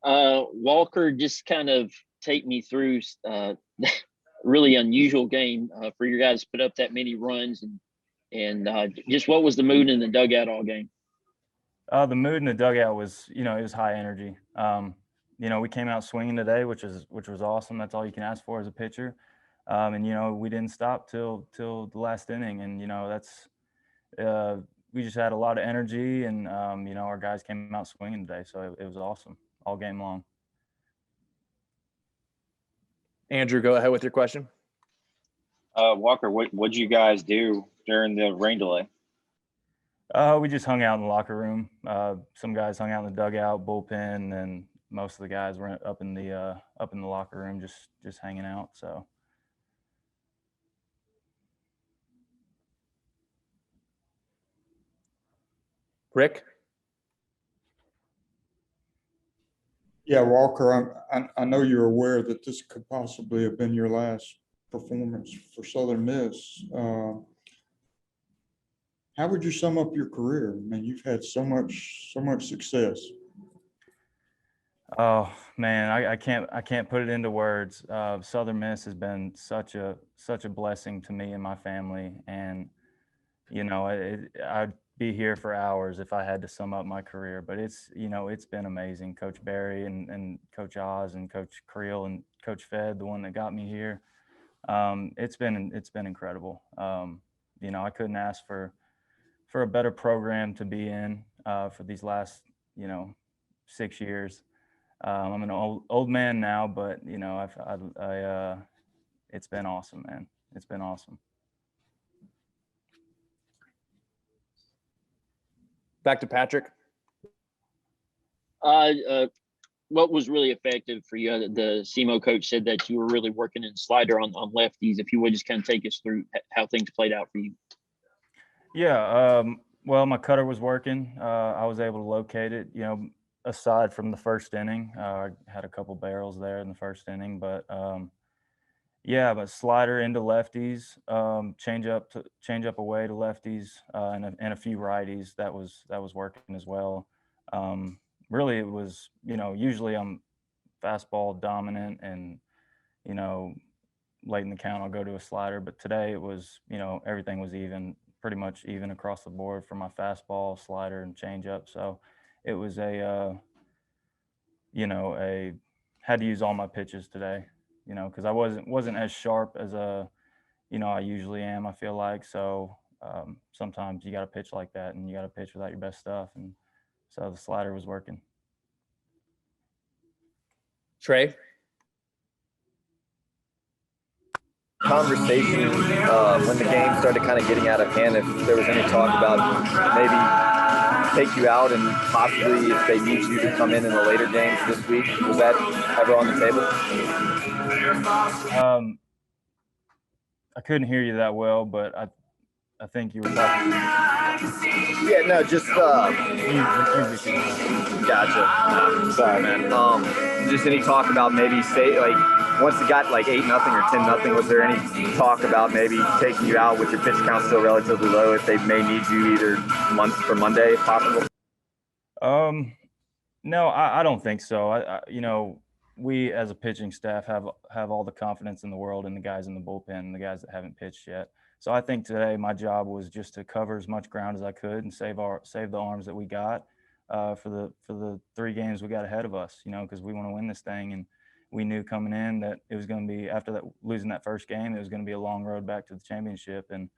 Walker, just kind of take me through really unusual game for your guys to put up that many runs and just what was the mood in the dugout all game? The mood in the dugout was, it was high energy. We came out swinging today, which was awesome. That's all you can ask for as a pitcher. And we didn't stop till the last inning, and that's we just had a lot of energy, and our guys came out swinging today, so it was awesome all game long. Andrew, go ahead with your question. Walker, what'd you guys do during the rain delay? We just hung out in the locker room. Some guys hung out in the dugout, bullpen, and most of the guys were up in the locker room, just hanging out. So. Rick? Yeah, Walker, I know you're aware that this could possibly have been your last performance for Southern Miss. How would you sum up your career? I mean, you've had so much success. Oh man, I can't put it into words. Southern Miss has been such a blessing to me and my family, and I'd be here for hours if I had to sum up my career. But it's been amazing. Coach Barry and Coach Oz and Coach Creel and Coach Fed, the one that got me here. It's been incredible. I couldn't ask for a better program to be in for these last 6 years. I'm an old man now, but it's been awesome, man. It's been awesome. Back to Patrick. What was really effective for you? The SEMO coach said that you were really working in slider on lefties. If you would just kind of take us through how things played out for you. Yeah. Well, my cutter was working. I was able to locate it. Aside from the first inning, I had a couple barrels there in the first inning, but but slider into lefties, change up away to lefties, and a few righties. That was working as well. Really, it was usually I'm fastball dominant, and late in the count I'll go to a slider. But today it was everything was pretty much even across the board for my fastball, slider, and changeup. So it was had to use all my pitches today. Because I wasn't as sharp as I usually am, I feel like. So sometimes you got to pitch like that, and you got to pitch without your best stuff. And so the slider was working. Trey? Conversation when the game started kind of getting out of hand, if there was any talk about maybe take you out and possibly if they need you to come in the later games this week, was that ever on the table? I couldn't hear you that well, but I think you were talking. Yeah, no, just gotcha. Sorry, man. Just any talk about maybe once it got like 8-0 or 10-0, was there any talk about maybe taking you out with your pitch count still relatively low if they may need you either for Monday if possible? No, I don't think so. We as a pitching staff have all the confidence in the world in the guys in the bullpen and the guys that haven't pitched yet. So I think today my job was just to cover as much ground as I could and save the arms that we got for the 3 games we got ahead of us. Because we want to win this thing, and we knew coming in that it was going to be, after that losing that first game, it was going to be a long road back to the championship. And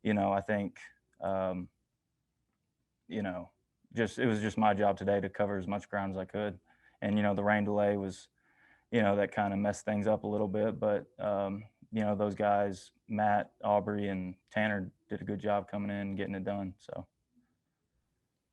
I think it was just my job today to cover as much ground as I could. And the rain delay was that kind of messed things up a little bit, but those guys, Matt, Aubrey, and Tanner, did a good job coming in and getting it done. So